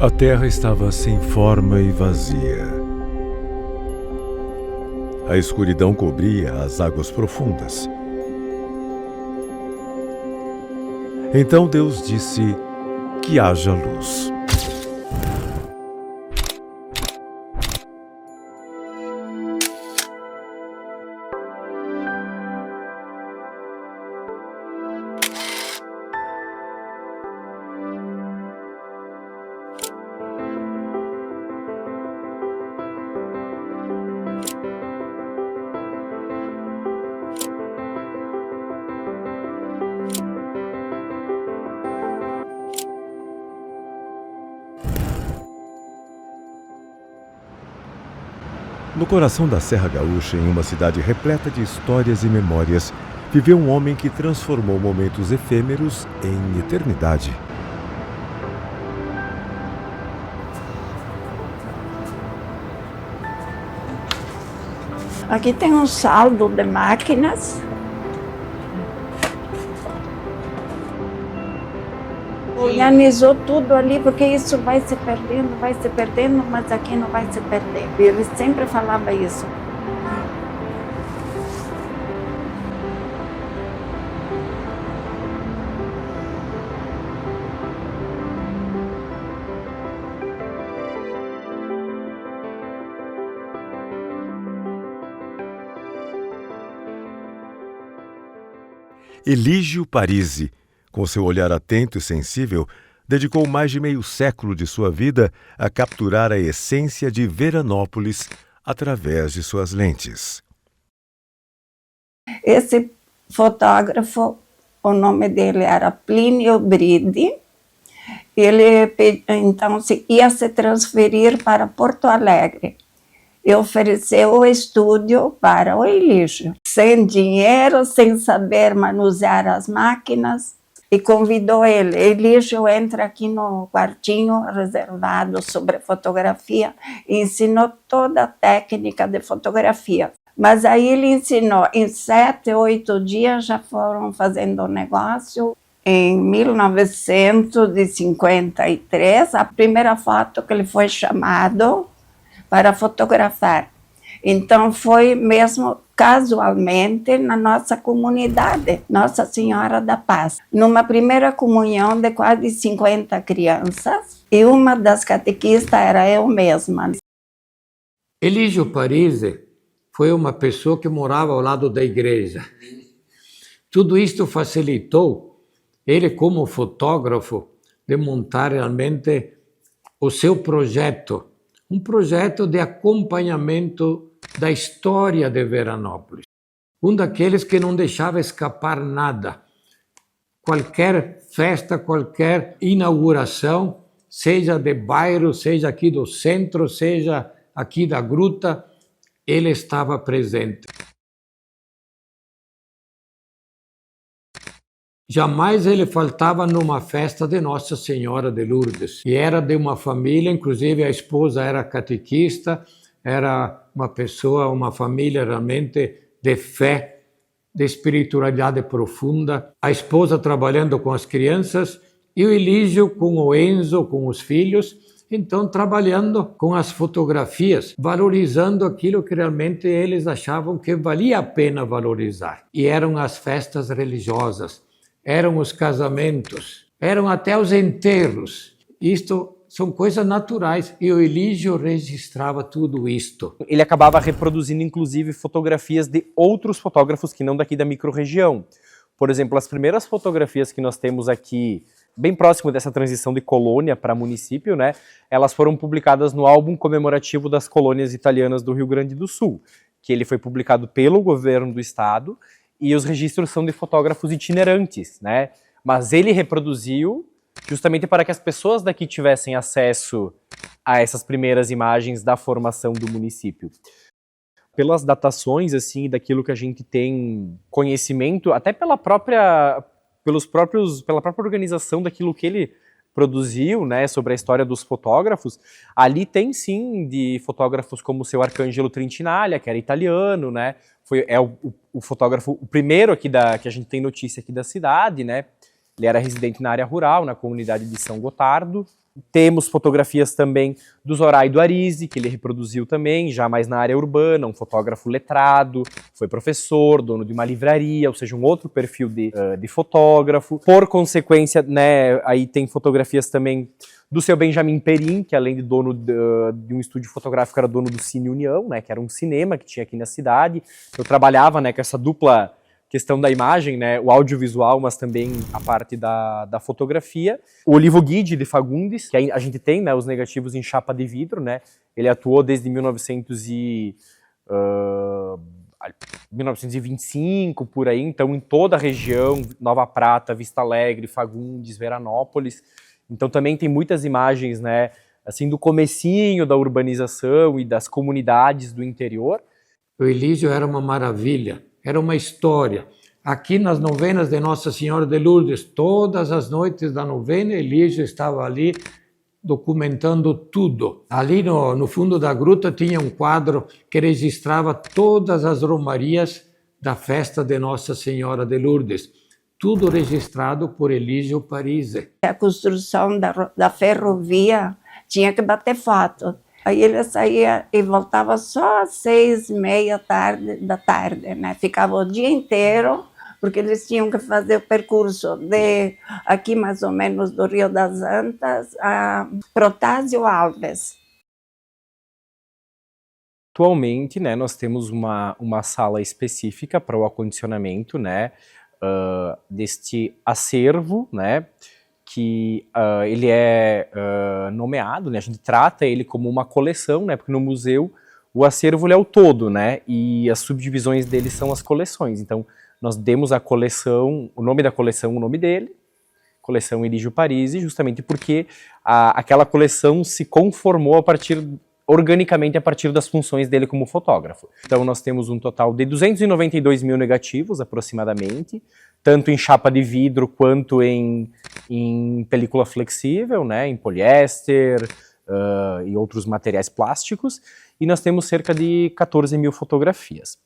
A terra estava sem forma e vazia. A escuridão cobria as águas profundas. Então Deus disse que haja luz. No coração da Serra Gaúcha, em uma cidade repleta de histórias e memórias, viveu um homem que transformou momentos efêmeros em eternidade. Aqui tem um saldo de máquinas. Organizou tudo ali, porque isso vai se perdendo, mas aqui não vai se perder. Ele sempre falava isso. Elígio Parisi, com seu olhar atento e sensível, dedicou mais de meio século de sua vida a capturar a essência de Veranópolis através de suas lentes. Esse fotógrafo, o nome dele era Plínio Bride. Ele então ia se transferir para Porto Alegre e ofereceu o estúdio para o Elígio, sem dinheiro, sem saber manusear as máquinas. E convidou ele. Elígio entra aqui no quartinho reservado sobre fotografia e ensinou toda a técnica de fotografia. Mas aí ele ensinou, em 7, 8 dias já foram fazendo negócio. Em 1953, a primeira foto que ele foi chamado para fotografar. Então foi mesmo casualmente na nossa comunidade, Nossa Senhora da Paz, numa primeira comunhão de quase 50 crianças, e uma das catequistas era eu mesma. Elígio Parisi foi uma pessoa que morava ao lado da igreja. Tudo isto facilitou ele, como fotógrafo, de montar realmente o seu projeto, um projeto de acompanhamento da história de Veranópolis. Um daqueles que não deixava escapar nada. Qualquer festa, qualquer inauguração, seja de bairro, seja aqui do centro, seja aqui da gruta, ele estava presente. Jamais ele faltava numa festa de Nossa Senhora de Lourdes. E era de uma família, inclusive a esposa era catequista, era uma pessoa, uma família realmente de fé, de espiritualidade profunda. A esposa trabalhando com as crianças e o Elígio com o Enzo, com os filhos, então trabalhando com as fotografias, valorizando aquilo que realmente eles achavam que valia a pena valorizar. E eram as festas religiosas, eram os casamentos, eram até os enterros. Isto são coisas naturais, e o Elígio registrava tudo isto. Ele acabava reproduzindo, inclusive, fotografias de outros fotógrafos que não daqui da microrregião. Por exemplo, as primeiras fotografias que nós temos aqui, bem próximo dessa transição de colônia para município, né, elas foram publicadas no álbum comemorativo das colônias italianas do Rio Grande do Sul, que ele foi publicado pelo governo do estado, e os registros são de fotógrafos itinerantes, né, mas ele reproduziu justamente para que as pessoas daqui tivessem acesso a essas primeiras imagens da formação do município. Pelas datações, assim, daquilo que a gente tem conhecimento, até pela própria organização daquilo que ele produziu, né, sobre a história dos fotógrafos, ali tem sim de fotógrafos como o seu Arcangelo Trintinaglia, que era italiano, né, o fotógrafo, o primeiro aqui que a gente tem notícia aqui da cidade, né, Ele era residente na área rural, na comunidade de São Gotardo. Temos fotografias também do Zoraide Arise, que ele reproduziu também, já mais na área urbana, um fotógrafo letrado, foi professor, dono de uma livraria, ou seja, um outro perfil de fotógrafo. Por consequência, né, aí tem fotografias também do seu Benjamin Perin, que além de dono de um estúdio fotográfico, era dono do Cine União, né, que era um cinema que tinha aqui na cidade. Eu trabalhava, né, com essa dupla questão da imagem, né, o audiovisual, mas também a parte da fotografia. O Olivo Guidi de Fagundes, que a gente tem, né, os negativos em chapa de vidro, né, ele atuou desde 1925, por aí, então em toda a região, Nova Prata, Vista Alegre, Fagundes, Veranópolis. Então também tem muitas imagens, né, assim, do comecinho da urbanização e das comunidades do interior. O Elísio era uma maravilha. Era uma história. Aqui nas novenas de Nossa Senhora de Lourdes, todas as noites da novena, Elísio estava ali documentando tudo. Ali no fundo da gruta tinha um quadro que registrava todas as romarias da festa de Nossa Senhora de Lourdes. Tudo registrado por Elísio Parisi. A construção da ferrovia tinha que bater foto. Aí ele saía e voltava só às 6:30 da tarde, né? Ficava o dia inteiro, porque eles tinham que fazer o percurso de aqui mais ou menos do Rio das Antas a Protásio Alves. Atualmente, né, nós temos uma sala específica para o acondicionamento, né, deste acervo, né, que ele é nomeado, né, a gente trata ele como uma coleção, né, porque no museu o acervo ele é o todo, né, e as subdivisões dele são as coleções. Então, nós demos a coleção, o nome da coleção, o nome dele, coleção Elísio Parisi, justamente porque aquela coleção se conformou organicamente a partir das funções dele como fotógrafo. Então nós temos um total de 292 mil negativos, aproximadamente, tanto em chapa de vidro quanto em película flexível, né, em poliéster e outros materiais plásticos, e nós temos cerca de 14 mil fotografias.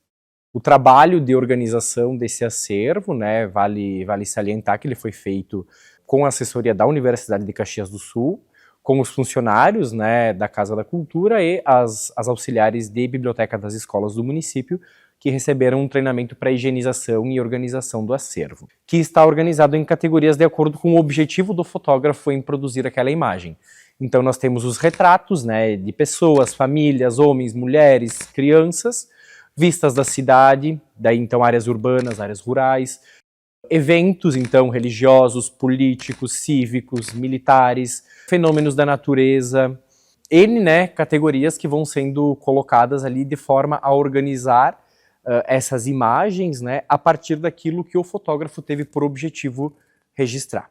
O trabalho de organização desse acervo, né, vale salientar que ele foi feito com a assessoria da Universidade de Caxias do Sul, com os funcionários, né, da Casa da Cultura e as auxiliares de biblioteca das escolas do município, que receberam um treinamento para higienização e organização do acervo, que está organizado em categorias de acordo com o objetivo do fotógrafo em produzir aquela imagem. Então nós temos os retratos, né, de pessoas, famílias, homens, mulheres, crianças, vistas da cidade, daí então áreas urbanas, áreas rurais, eventos então religiosos, políticos, cívicos, militares, fenômenos da natureza, né, categorias que vão sendo colocadas ali de forma a organizar essas imagens, né, a partir daquilo que o fotógrafo teve por objetivo registrar.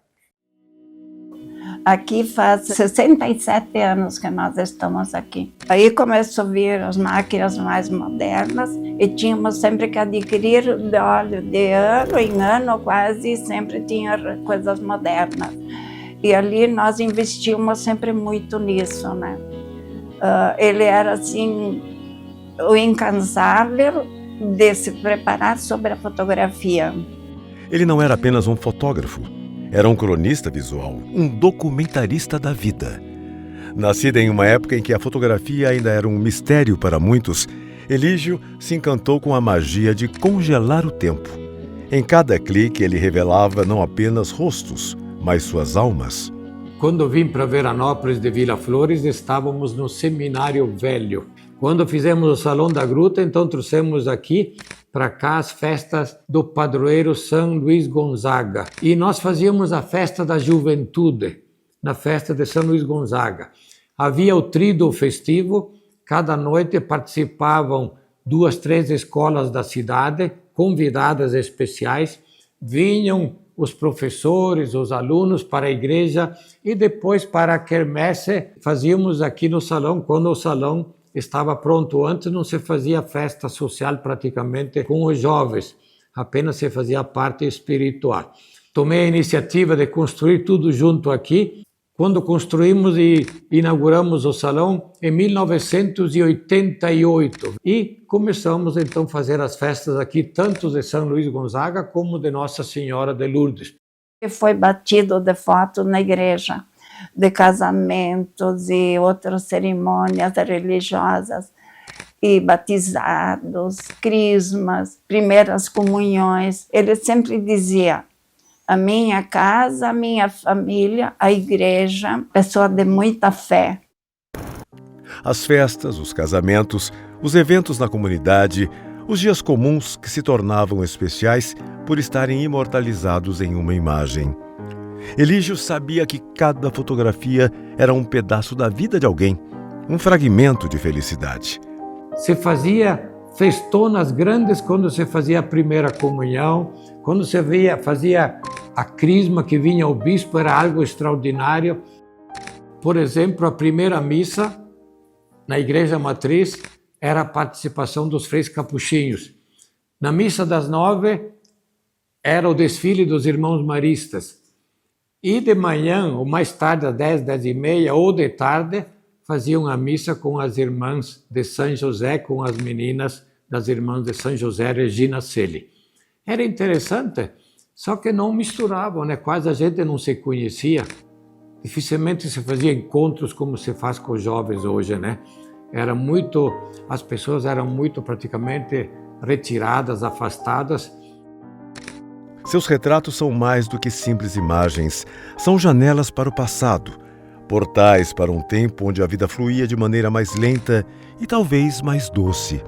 Aqui faz 67 anos que nós estamos aqui. Aí começou a vir as máquinas mais modernas e tínhamos sempre que adquirir de ano em ano, quase sempre tinha coisas modernas. E ali nós investimos sempre muito nisso, né? Ele era assim o incansável de se preparar sobre a fotografia. Ele não era apenas um fotógrafo. Era um cronista visual, um documentarista da vida. Nascida em uma época em que a fotografia ainda era um mistério para muitos, Elísio se encantou com a magia de congelar o tempo. Em cada clique ele revelava não apenas rostos, mas suas almas. Quando vim para Veranópolis de Vila Flores, estávamos no Seminário Velho. Quando fizemos o Salão da Gruta, então trouxemos aqui para cá as festas do padroeiro São Luís Gonzaga. E nós fazíamos a festa da juventude, na festa de São Luís Gonzaga. Havia o tríduo festivo, cada noite participavam 2, 3 escolas da cidade, convidadas especiais, vinham os professores, os alunos para a igreja e depois para a quermesse fazíamos aqui no salão, quando o salão estava pronto. Antes não se fazia festa social praticamente com os jovens, apenas se fazia parte espiritual. Tomei a iniciativa de construir tudo junto aqui. Quando construímos e inauguramos o salão em 1988 e começamos então a fazer as festas aqui, tanto de São Luís Gonzaga como de Nossa Senhora de Lourdes. Foi batido de foto na igreja, de casamentos e outras cerimônias religiosas, e batizados, crismas, primeiras comunhões. Ele sempre dizia: a minha casa, a minha família, a igreja, pessoa de muita fé. As festas, os casamentos, os eventos na comunidade, os dias comuns que se tornavam especiais por estarem imortalizados em uma imagem. Elígio sabia que cada fotografia era um pedaço da vida de alguém, um fragmento de felicidade. Se fazia festonas grandes quando se fazia a primeira comunhão, quando se fazia a crisma que vinha o bispo, era algo extraordinário. Por exemplo, a primeira missa na igreja matriz era a participação dos freis capuchinhos. Na missa das 9 era o desfile dos irmãos maristas. E de manhã, ou mais tarde, às 10, 10h30, ou de tarde, faziam a missa com as irmãs de São José, com as meninas das irmãs de São José, Regina Celi. Era interessante, só que não misturavam, né? Quase a gente não se conhecia. Dificilmente se fazia encontros como se faz com os jovens hoje, né? As pessoas eram muito praticamente retiradas, afastadas. Seus retratos são mais do que simples imagens, são janelas para o passado, portais para um tempo onde a vida fluía de maneira mais lenta e talvez mais doce.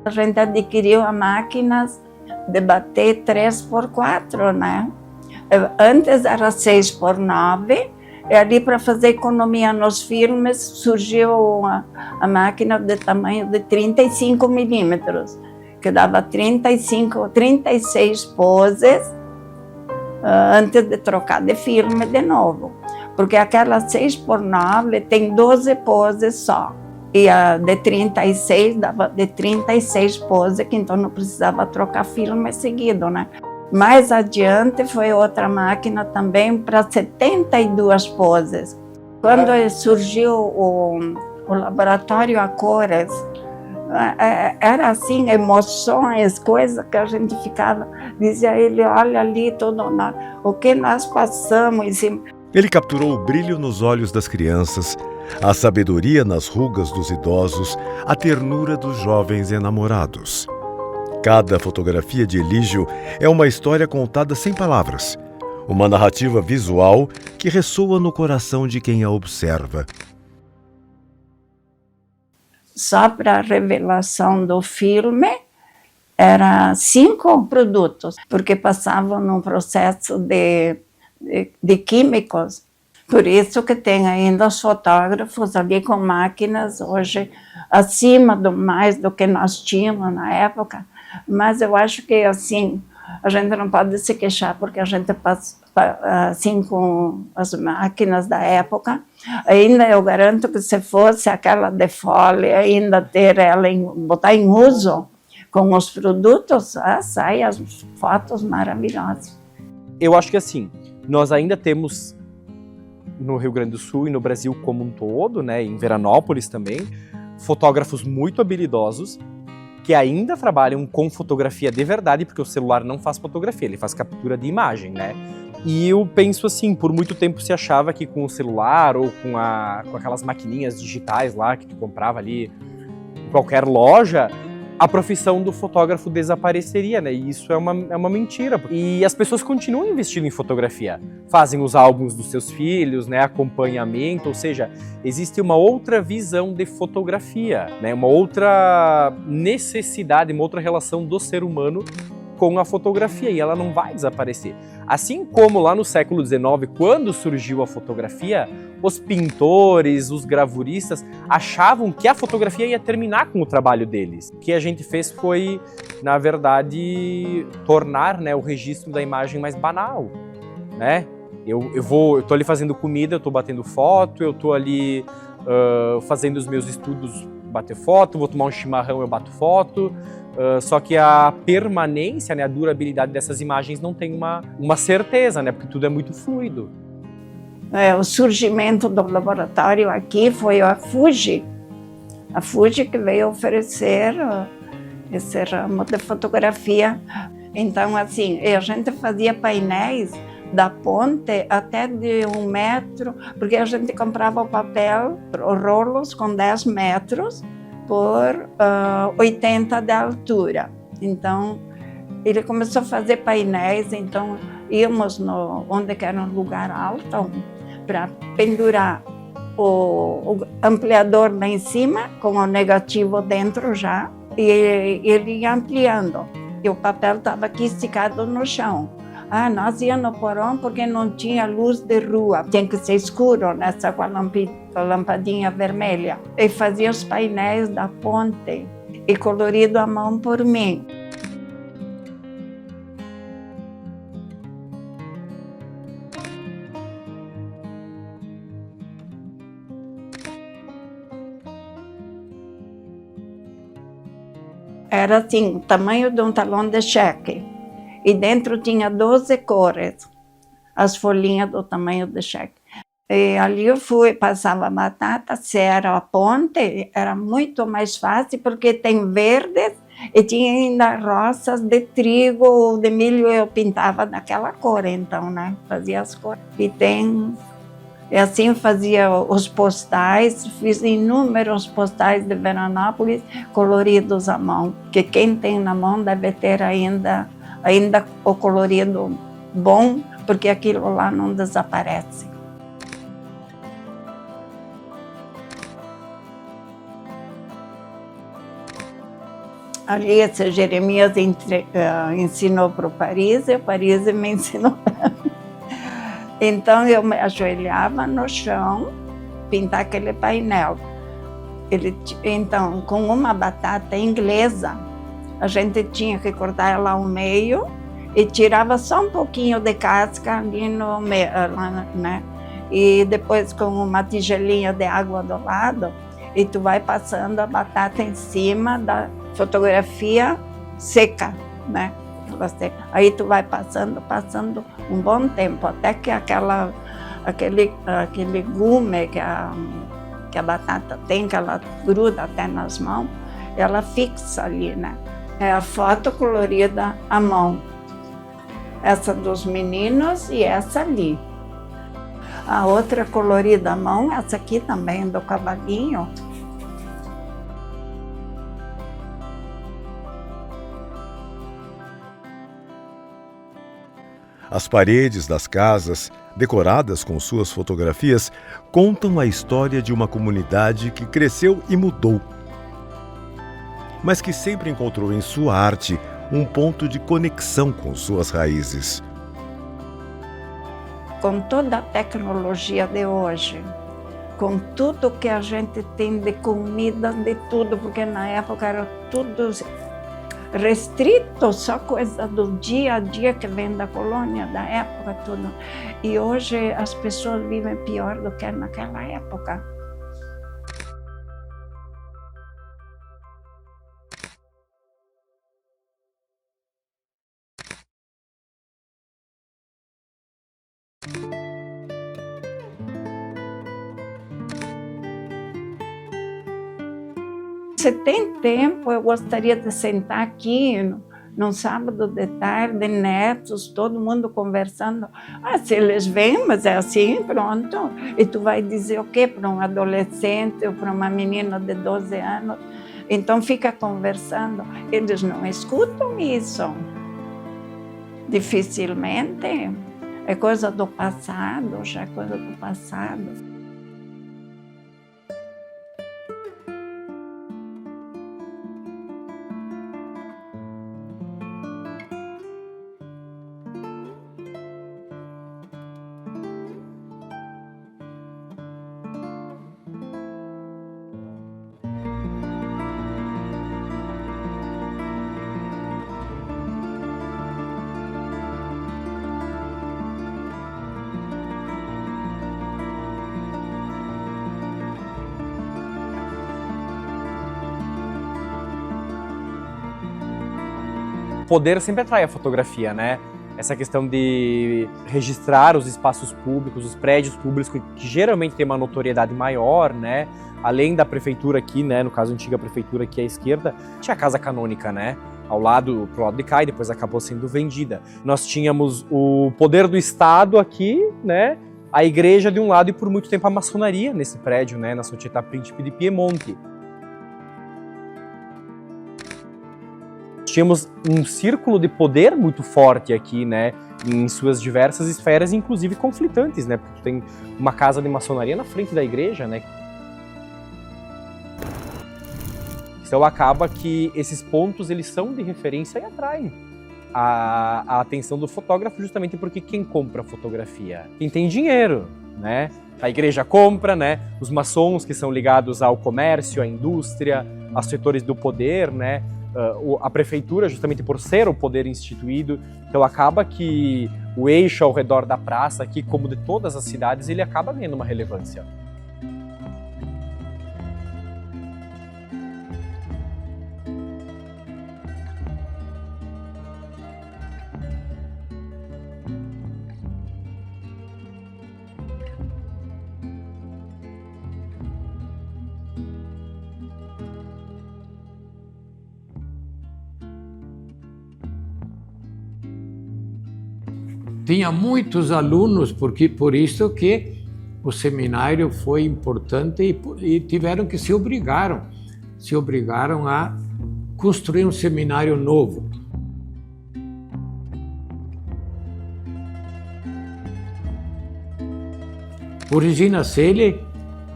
A gente adquiriu a máquinas de bater 3x4, né? Antes era 6x9, e ali para fazer economia nos filmes surgiu a máquina de tamanho de 35 milímetros, que dava 36 poses antes de trocar de filme de novo. Porque aquela 6x9 tem 12 poses só. E a de 36 dava de 36 poses, que então não precisava trocar filme seguido, né? Mais adiante foi outra máquina também para 72 poses. Quando surgiu o laboratório a cores, era assim, emoções, coisas que a gente ficava, dizia ele, olha ali o que nós passamos. Ele capturou o brilho nos olhos das crianças, a sabedoria nas rugas dos idosos, a ternura dos jovens enamorados. Cada fotografia de Elígio é uma história contada sem palavras, uma narrativa visual que ressoa no coração de quem a observa. Só para a revelação do filme, eram 5 produtos, porque passavam num processo de químicos. Por isso que tem ainda os fotógrafos ali com máquinas hoje acima mais do que nós tínhamos na época. Mas eu acho que assim, a gente não pode se queixar porque a gente passa assim com as máquinas da época. Ainda eu garanto que se fosse aquela de folha, ainda ter ela, botar em uso com os produtos, saem as fotos maravilhosas. Eu acho que assim, nós ainda temos no Rio Grande do Sul e no Brasil como um todo, né, em Veranópolis também, fotógrafos muito habilidosos que ainda trabalham com fotografia de verdade, porque o celular não faz fotografia, ele faz captura de imagem, né? E eu penso assim, por muito tempo se achava que com o celular ou com aquelas maquininhas digitais lá que tu comprava ali em qualquer loja, a profissão do fotógrafo desapareceria, né? E isso é uma mentira. E as pessoas continuam investindo em fotografia. Fazem os álbuns dos seus filhos, né? Acompanhamento, ou seja, existe uma outra visão de fotografia, né? Uma outra necessidade, uma outra relação do ser humano com a fotografia, e ela não vai desaparecer. Assim como lá no século XIX, quando surgiu a fotografia, os pintores, os gravuristas achavam que a fotografia ia terminar com o trabalho deles. O que a gente fez foi, na verdade, tornar, né, o registro da imagem mais banal, né? Eu tô ali fazendo comida, eu tô batendo foto, eu tô ali fazendo os meus estudos, bater foto, vou tomar um chimarrão, eu bato foto. Só que a permanência, né, a durabilidade dessas imagens não tem uma certeza, né, porque tudo é muito fluido. O surgimento do laboratório aqui foi a Fuji que veio oferecer esse ramo de fotografia. Então, assim, a gente fazia painéis da ponte até de 1 metro, porque a gente comprava o papel, rolos com 10 metros por 80 de altura. Então, ele começou a fazer painéis, então íamos onde que era um lugar alto para pendurar o ampliador lá em cima, com o negativo dentro já, e ele ia ampliando. E o papel estava aqui esticado no chão. Nós íamos no porão porque não tinha luz de rua, tinha que ser escuro, nessa com a lampadinha vermelha. E fazia os painéis da ponte, e colorido à mão por mim. Era assim, o tamanho de um talão de cheque. E dentro tinha 12 cores, as folhinhas do tamanho de cheque. E ali eu passava batata, se era a ponte, era muito mais fácil, porque tem verdes e tinha ainda roças de trigo ou de milho, eu pintava daquela cor, então, né? Fazia as cores. E assim fazia os postais, fiz inúmeros postais de Veranópolis coloridos à mão, que quem tem na mão deve ter ainda o colorido bom, porque aquilo lá não desaparece. Ali esse Jeremias ensinou para o Paris, e o Paris me ensinou. Então eu me ajoelhava no chão, pintar aquele painel. Então, com uma batata inglesa, a gente tinha que cortar ela ao meio e tirava só um pouquinho de casca ali no meio, né? E depois com uma tigelinha de água do lado, e tu vai passando a batata em cima da fotografia seca, né? Aí tu vai passando um bom tempo, até que aquele gume que a batata tem, que ela gruda até nas mãos, ela fixa ali, né? É a foto colorida à mão. Essa dos meninos e essa ali. A outra colorida à mão, essa aqui também, do cavalinho. As paredes das casas, decoradas com suas fotografias, contam a história de uma comunidade que cresceu e mudou, mas que sempre encontrou em sua arte um ponto de conexão com suas raízes. Com toda a tecnologia de hoje, com tudo que a gente tem de comida, de tudo, porque na época era tudo restrito, só coisa do dia a dia que vem da colônia, da época, tudo. E hoje as pessoas vivem pior do que naquela época. Se tem tempo, eu gostaria de sentar aqui num sábado de tarde, netos, todo mundo conversando. Se eles vêm, mas é assim, pronto. E tu vai dizer o quê para um adolescente ou para uma menina de 12 anos? Então fica conversando. Eles não escutam isso. Dificilmente. É coisa do passado, já é coisa do passado. O poder sempre atrai a fotografia, né? Essa questão de registrar os espaços públicos, os prédios públicos, que geralmente tem uma notoriedade maior, né? Além da prefeitura aqui, né? No caso, a antiga prefeitura aqui à esquerda, tinha a Casa Canônica, né? pro lado de cá, e depois acabou sendo vendida. Nós tínhamos o poder do Estado aqui, né? A igreja de um lado e por muito tempo a maçonaria nesse prédio, né? Na Società Principe di Piemonte. Tínhamos um círculo de poder muito forte aqui, né? Em suas diversas esferas, inclusive conflitantes, né? Porque tu tem uma casa de maçonaria na frente da igreja, né? Então acaba que esses pontos eles são de referência e atraem a atenção do fotógrafo, justamente porque quem compra fotografia? Quem tem dinheiro, né? A igreja compra, né? Os maçons que são ligados ao comércio, à indústria, aos setores do poder, né? A prefeitura, justamente por ser o poder instituído, então acaba que o eixo ao redor da praça, aqui como de todas as cidades, ele acaba ganhando uma relevância. Tinha muitos alunos, porque por isso que o seminário foi importante e tiveram que se obrigaram a construir um seminário novo. O Regina Coeli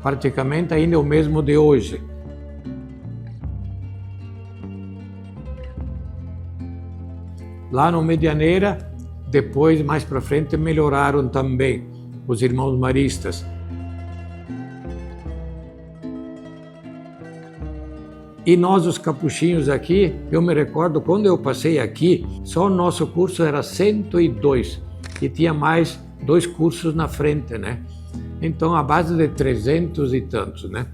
praticamente ainda é o mesmo de hoje. Lá no Medianeira, depois, mais para frente, melhoraram também os irmãos maristas. E nós, os capuchinhos aqui, eu me recordo, quando eu passei aqui, só o nosso curso era 102 e tinha mais 2 cursos na frente, né? Então, a base de 300 e tantos, né?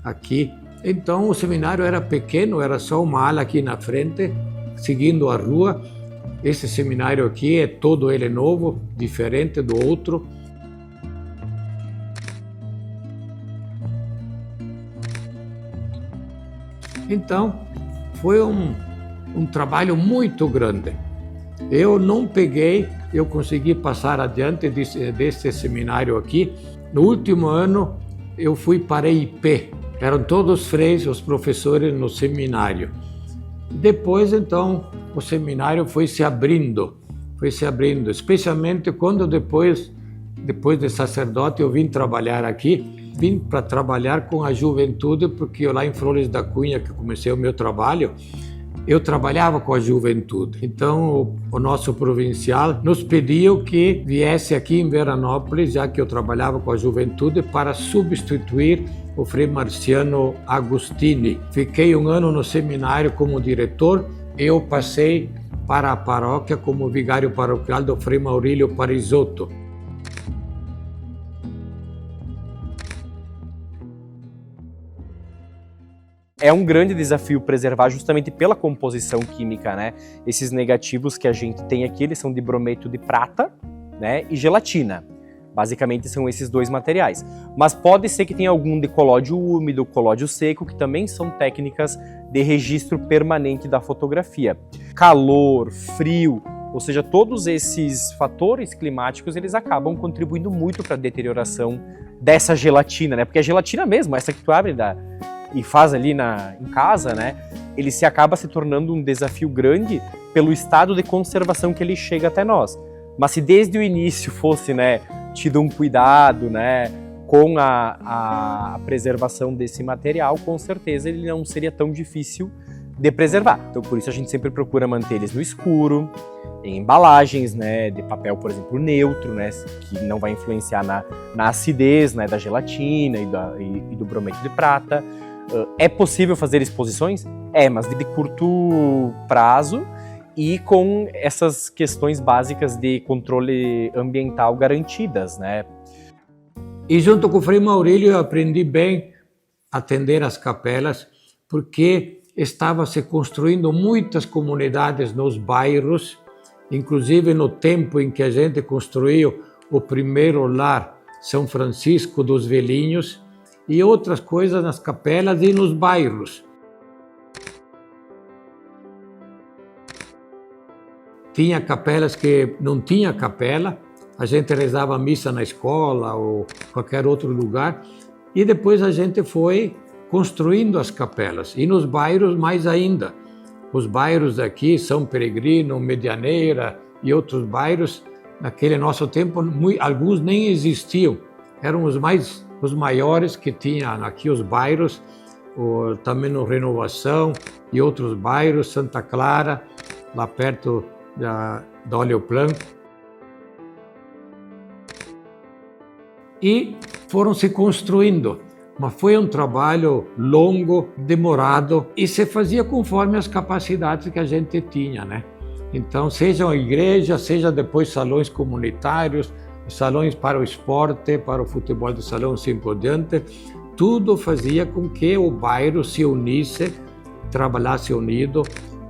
Aqui. Então, o seminário era pequeno, era só uma ala aqui na frente, seguindo a rua. Esse seminário aqui é todo ele novo, diferente do outro. Então, foi um trabalho muito grande. Eu não peguei, eu consegui passar adiante desse seminário aqui. No último ano, eu fui para IP. Eram todos freis, os professores no seminário. Depois, então, o seminário foi se abrindo, especialmente quando depois de sacerdote eu vim trabalhar aqui, vim para trabalhar com a juventude, porque eu lá em Flores da Cunha, que comecei o meu trabalho, eu trabalhava com a juventude. Então, o nosso provincial nos pediu que viesse aqui em Veranópolis, já que eu trabalhava com a juventude, para substituir o Frei Marciano Agostini. Fiquei um ano no seminário como diretor, eu passei para a paróquia como vigário paroquial do Frei Maurílio Parisotto. É um grande desafio preservar justamente pela composição química, né? Esses negativos que a gente tem aqui, eles são de brometo de prata, né? E gelatina. Basicamente são esses 2 materiais. Mas pode ser que tenha algum de colódio úmido, colódio seco, que também são técnicas de registro permanente da fotografia. Calor, frio, ou seja, todos esses fatores climáticos, eles acabam contribuindo muito para a deterioração dessa gelatina, né? Porque a gelatina mesmo, essa que tu abre e faz ali em casa, né? Ele acaba se tornando um desafio grande pelo estado de conservação que ele chega até nós. Mas se desde o início fosse, né, tido um cuidado, né, com a preservação desse material, com certeza ele não seria tão difícil de preservar. Então, por isso a gente sempre procura manter eles no escuro, em embalagens, né, de papel, por exemplo, neutro, né, que não vai influenciar na acidez, né, da gelatina e do brometo de prata. É possível fazer exposições? É, mas de curto prazo e com essas questões básicas de controle ambiental garantidas, né? E junto com o Frei Maurílio eu aprendi bem a atender as capelas, porque estava se construindo muitas comunidades nos bairros, inclusive no tempo em que a gente construiu o primeiro lar São Francisco dos Velhinhos, e outras coisas nas capelas e nos bairros. Tinha capelas que não tinha capela, a gente rezava a missa na escola ou qualquer outro lugar, e depois a gente foi construindo as capelas, e nos bairros mais ainda. Os bairros aqui, São Peregrino, Medianeira e outros bairros, naquele nosso tempo, alguns nem existiam. Eram os maiores que tinham aqui os bairros, também no Renovação e outros bairros, Santa Clara, lá perto da Oleoplan. E foram se construindo. Mas foi um trabalho longo, demorado, e se fazia conforme as capacidades que a gente tinha, né? Então, seja a igreja, seja depois salões comunitários, salões para o esporte, para o futebol de salão, assim por diante, tudo fazia com que o bairro se unisse, trabalhasse unido,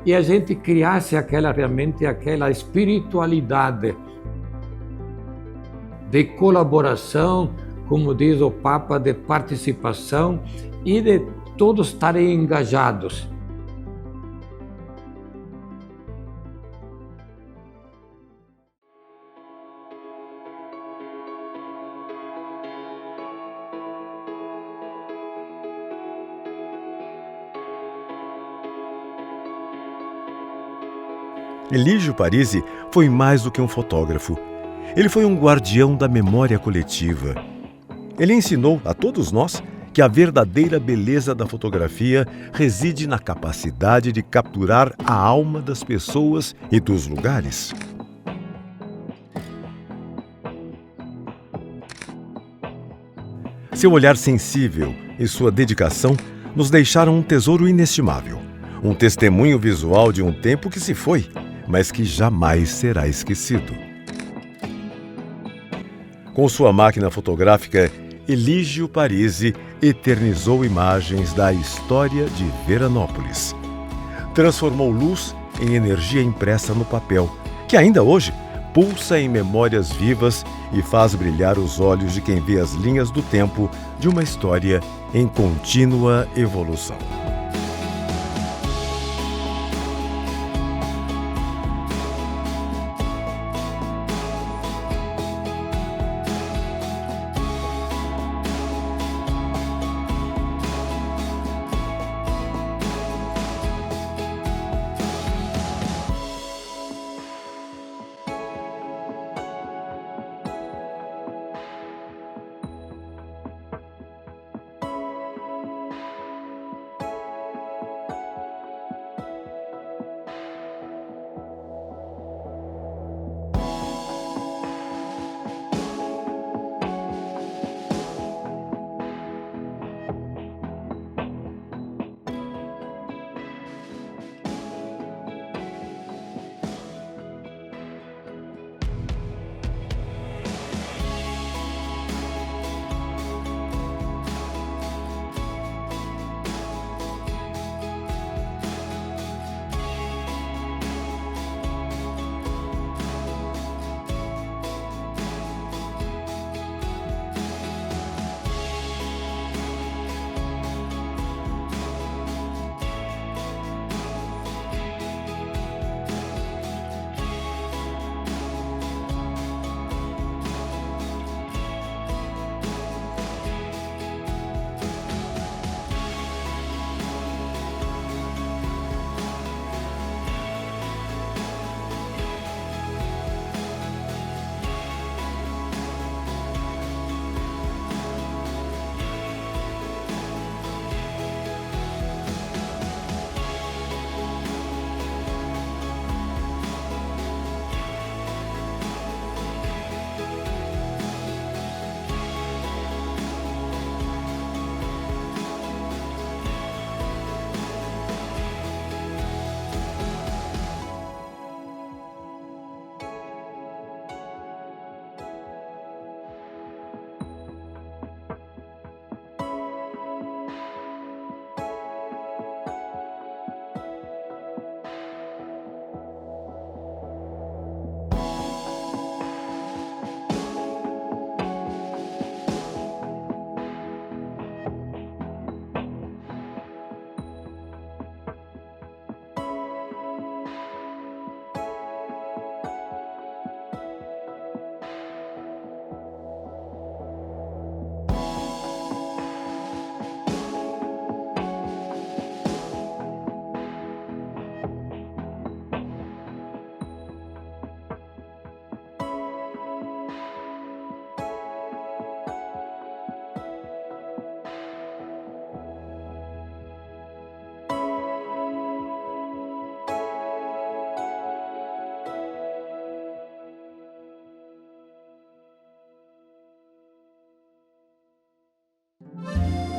e a gente criasse realmente aquela espiritualidade de colaboração, como diz o Papa, de participação e de todos estarem engajados. Elígio Parisi foi mais do que um fotógrafo. Ele foi um guardião da memória coletiva. Ele ensinou a todos nós que a verdadeira beleza da fotografia reside na capacidade de capturar a alma das pessoas e dos lugares. Seu olhar sensível e sua dedicação nos deixaram um tesouro inestimável, um testemunho visual de um tempo que se foi, mas que jamais será esquecido. Com sua máquina fotográfica, Elígio Parisi eternizou imagens da história de Veranópolis. Transformou luz em energia impressa no papel, que ainda hoje pulsa em memórias vivas e faz brilhar os olhos de quem vê as linhas do tempo de uma história em contínua evolução. Música